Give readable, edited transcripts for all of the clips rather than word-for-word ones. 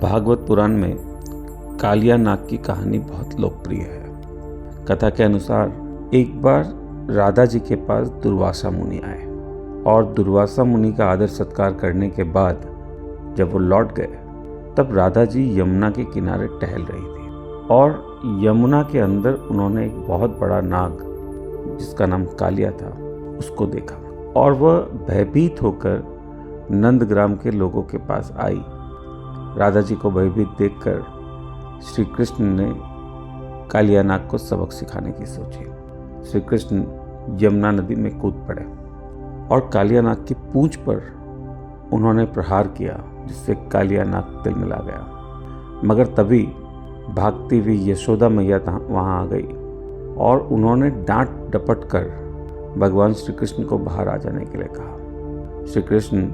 भागवत पुराण में कालिया नाग की कहानी बहुत लोकप्रिय है। कथा के अनुसार एक बार राधा जी के पास दुर्वासा मुनि आए और दुर्वासा मुनि का आदर सत्कार करने के बाद जब वो लौट गए तब राधा जी यमुना के किनारे टहल रही थी और यमुना के अंदर उन्होंने एक बहुत बड़ा नाग जिसका नाम कालिया था उसको देखा और वह भयभीत होकर नंदग्राम के लोगों के पास आई। राधा जी को भयभीत देखकर श्री कृष्ण ने कालिया नाग को सबक सिखाने की सोची। श्री कृष्ण यमुना नदी में कूद पड़े और कालिया नाग की पूंछ पर उन्होंने प्रहार किया जिससे कालिया नाग तिलमिला गया। मगर तभी भागती हुई यशोदा मैया वहाँ आ गई और उन्होंने डांट डपट कर भगवान श्री कृष्ण को बाहर आ जाने के लिए कहा। श्री कृष्ण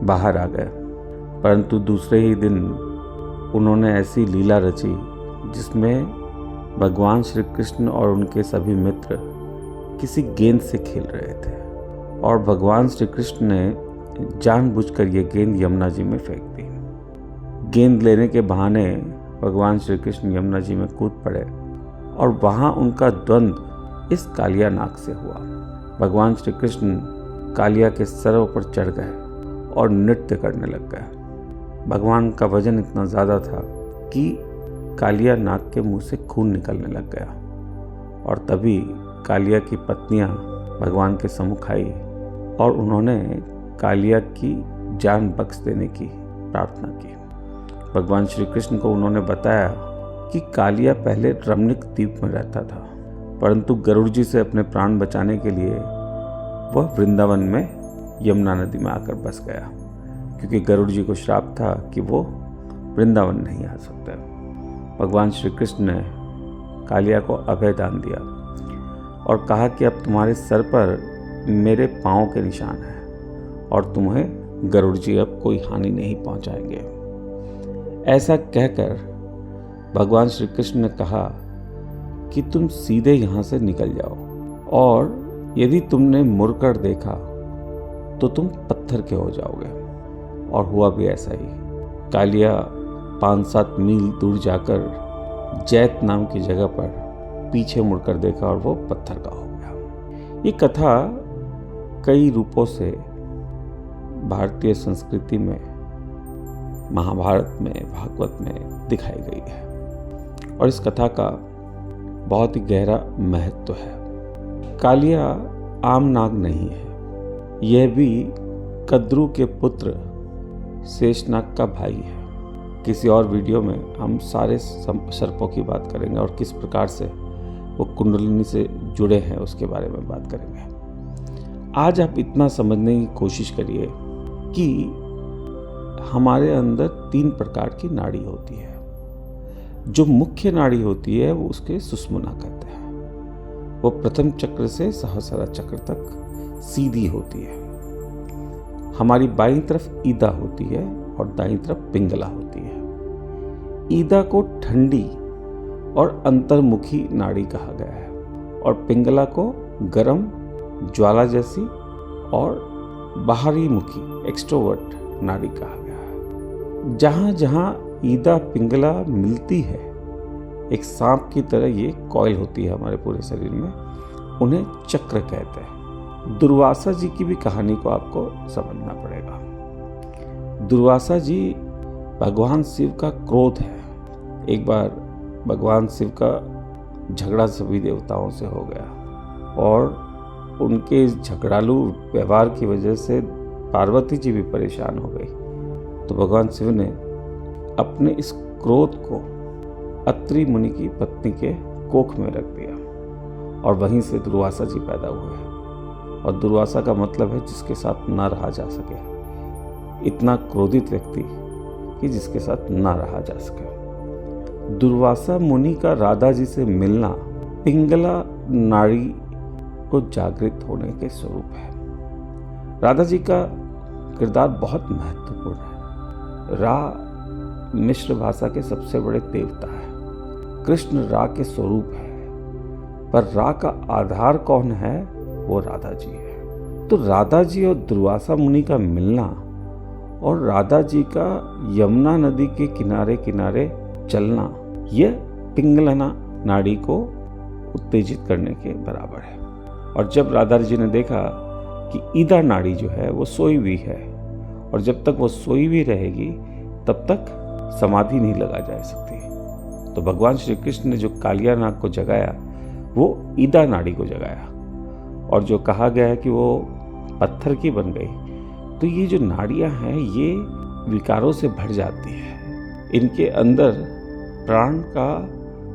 बाहर आ गए, परंतु दूसरे ही दिन उन्होंने ऐसी लीला रची जिसमें भगवान श्री कृष्ण और उनके सभी मित्र किसी गेंद से खेल रहे थे और भगवान श्री कृष्ण ने जानबूझकर ये गेंद यमुना जी में फेंक दी। गेंद लेने के बहाने भगवान श्री कृष्ण यमुना जी में कूद पड़े और वहाँ उनका द्वंद्व इस कालिया नाग से हुआ। भगवान श्री कृष्ण कालिया के सर पर चढ़ गए और नृत्य करने लग गए। भगवान का वजन इतना ज़्यादा था कि कालिया नाग के मुंह से खून निकलने लग गया और तभी कालिया की पत्नियां भगवान के सम्मुख आई और उन्होंने कालिया की जान बख्श देने की प्रार्थना की। भगवान श्री कृष्ण को उन्होंने बताया कि कालिया पहले रमणीक द्वीप में रहता था, परंतु गरुड़ जी से अपने प्राण बचाने के लिए वह वृंदावन में यमुना नदी में आकर बस गया, क्योंकि गरुड़ जी को श्राप था कि वो वृंदावन नहीं आ सकते। भगवान श्री कृष्ण ने कालिया को अभय दान दिया और कहा कि अब तुम्हारे सर पर मेरे पाँव के निशान हैं और तुम्हें गरुड़ जी अब कोई हानि नहीं पहुंचाएंगे। ऐसा कहकर भगवान श्री कृष्ण ने कहा कि तुम सीधे यहाँ से निकल जाओ और यदि तुमने मुड़कर देखा तो तुम पत्थर के हो जाओगे। और हुआ भी ऐसा ही। कालिया 5-7 मील दूर जाकर जैत नाम की जगह पर पीछे मुड़कर देखा और वो पत्थर का हो गया। ये कथा कई रूपों से भारतीय संस्कृति में, महाभारत में, भागवत में दिखाई गई है और इस कथा का बहुत ही गहरा महत्व है। कालिया आम नाग नहीं है, यह भी कद्रु के पुत्र शेषनाग का भाई है। किसी और वीडियो में हम सारे सर्पों की बात करेंगे और किस प्रकार से वो कुंडलिनी से जुड़े हैं उसके बारे में बात करेंगे। आज आप इतना समझने की कोशिश करिए कि हमारे अंदर 3 प्रकार की नाड़ी होती है। जो मुख्य नाड़ी होती है वो उसके सुषुम्ना कहते हैं। वो प्रथम चक्र से सहस्रार चक्र तक सीधी होती है। हमारी बाईं तरफ ईदा होती है और दाईं तरफ पिंगला होती है। ईदा को ठंडी और अंतर्मुखी नाड़ी कहा गया है और पिंगला को गर्म, ज्वाला जैसी और बाहरी मुखी एक्सट्रोवर्ट नाड़ी कहा गया है। जहाँ जहाँ ईदा पिंगला मिलती है, एक सांप की तरह ये कॉइल होती है हमारे पूरे शरीर में, उन्हें चक्र कहते हैं। दुर्वासा जी की भी कहानी को आपको समझना पड़ेगा। दुर्वासा जी भगवान शिव का क्रोध है। एक बार भगवान शिव का झगड़ा सभी देवताओं से हो गया और उनके इस झगड़ालू व्यवहार की वजह से पार्वती जी भी परेशान हो गई। तो भगवान शिव ने अपने इस क्रोध को अत्रि मुनि की पत्नी के कोख में रख दिया और वहीं से दुर्वासा जी पैदा हुए। और दुर्वासा का मतलब है जिसके साथ ना रहा जा सके, इतना क्रोधित व्यक्ति कि जिसके साथ ना रहा जा सके। दुर्वासा मुनि का राधा जी से मिलना पिंगला नाड़ी को जागृत होने के स्वरूप है। राधा जी का किरदार बहुत महत्वपूर्ण है। रा मिश्र भाषा के सबसे बड़े देवता है। कृष्ण रा के स्वरूप है, पर रा का आधार कौन है? वो राधा जी है। तो राधा जी और दुर्वासा मुनि का मिलना और राधा जी का यमुना नदी के किनारे किनारे चलना, यह पिंगलना नाड़ी को उत्तेजित करने के बराबर है। और जब राधा जी ने देखा कि ईदा नाड़ी जो है वो सोई हुई है और जब तक वो सोई हुई रहेगी तब तक समाधि नहीं लगा जा सकती, तो भगवान श्री कृष्ण ने जो कालिया नाग को जगाया वो ईदा नाड़ी को जगाया। और जो कहा गया है कि वो पत्थर की बन गई, तो ये जो नाड़ियां हैं ये विकारों से भर जाती है, इनके अंदर प्राण का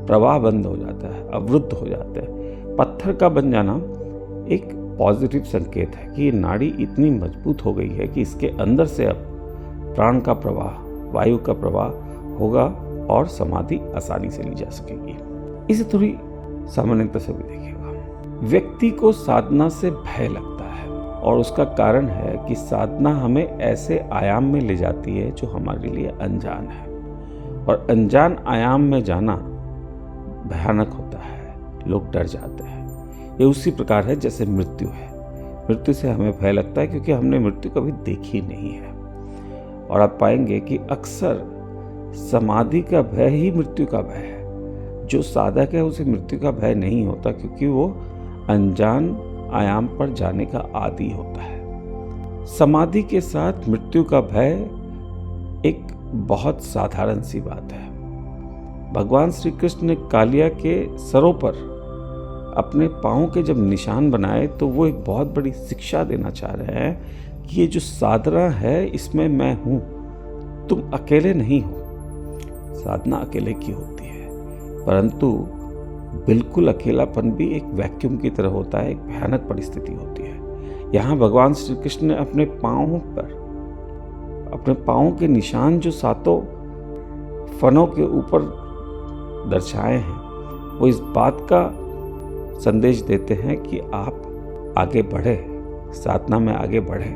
प्रवाह बंद हो जाता है, अवरुद्ध हो जाता है। पत्थर का बन जाना एक पॉजिटिव संकेत है कि ये नाड़ी इतनी मजबूत हो गई है कि इसके अंदर से अब प्राण का प्रवाह, वायु का प्रवाह होगा और समाधि आसानी से ली जा सकेगी। इसे थोड़ी सामान्यता से भी देखिएगा। व्यक्ति को साधना से भय लगता है और उसका कारण है कि साधना हमें ऐसे आयाम में ले जाती है जो हमारे लिए अनजान है, और अनजान आयाम में जाना भयानक होता है, लोग डर जाते हैं। ये उसी प्रकार है जैसे मृत्यु है। मृत्यु से हमें भय लगता है क्योंकि हमने मृत्यु कभी देखी नहीं है। और आप पाएंगे कि अक्सर समाधि का भय ही मृत्यु का भय है। जो साधक है उसे मृत्यु का भय नहीं होता क्योंकि वो अनजान आयाम पर जाने का आदी होता है। समाधि के साथ मृत्यु का भय एक बहुत साधारण सी बात है। भगवान श्री कृष्ण ने कालिया के सरों पर अपने पांवों के जब निशान बनाए तो वो एक बहुत बड़ी शिक्षा देना चाह रहे हैं कि ये जो साधना है इसमें मैं हूं, तुम अकेले नहीं हो। साधना अकेले की होती है, परंतु बिल्कुल अकेलापन भी एक वैक्यूम की तरह होता है, एक भयानक परिस्थिति होती है। यहाँ भगवान श्री कृष्ण ने अपने पांवों के निशान जो सातों फनों के ऊपर दर्शाए हैं, वो इस बात का संदेश देते हैं कि आप आगे बढ़े, साधना में आगे बढ़े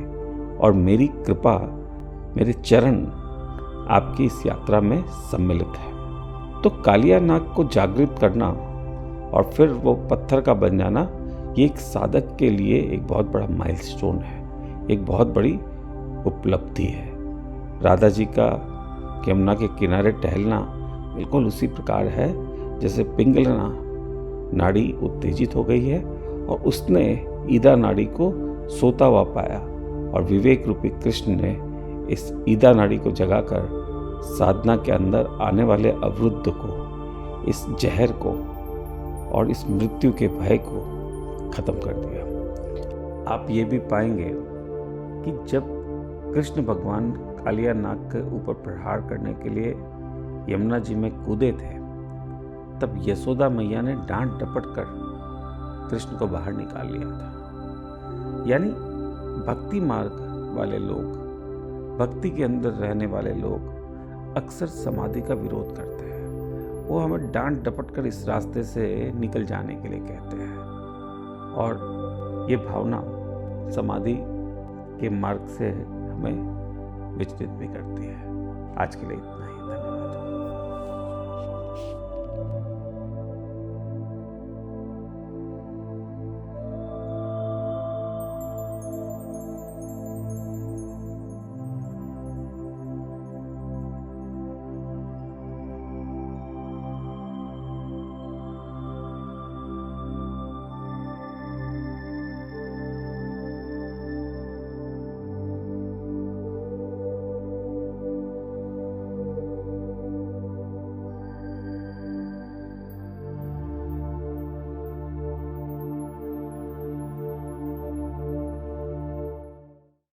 और मेरी कृपा, मेरे चरण आपकी इस यात्रा में सम्मिलित है। तो कालिया नाग को जागृत करना और फिर वो पत्थर का बन जाना, ये एक साधक के लिए एक बहुत बड़ा माइलस्टोन है, एक बहुत बड़ी उपलब्धि है। राधा जी का यमुना के किनारे टहलना बिल्कुल उसी प्रकार है जैसे पिंगलना नाड़ी उत्तेजित हो गई है और उसने ईदा नाड़ी को सोता हुआ पाया, और विवेक रूपी कृष्ण ने इस ईदा नाड़ी को जगाकर साधना के अंदर आने वाले अवरुद्ध को, इस जहर को और इस मृत्यु के भय को खत्म कर दिया। आप ये भी पाएंगे कि जब कृष्ण भगवान कालिया नाग के ऊपर प्रहार करने के लिए यमुना जी में कूदे थे, तब यशोदा मैया ने डांट डपट कर कृष्ण को बाहर निकाल लिया था। यानी भक्ति मार्ग वाले लोग, भक्ति के अंदर रहने वाले लोग अक्सर समाधि का विरोध करते हैं। वो हमें डांट डपट कर इस रास्ते से निकल जाने के लिए कहते हैं, और ये भावना समाधि के मार्ग से हमें विचलित भी करती है। आज के लिए इतना ही।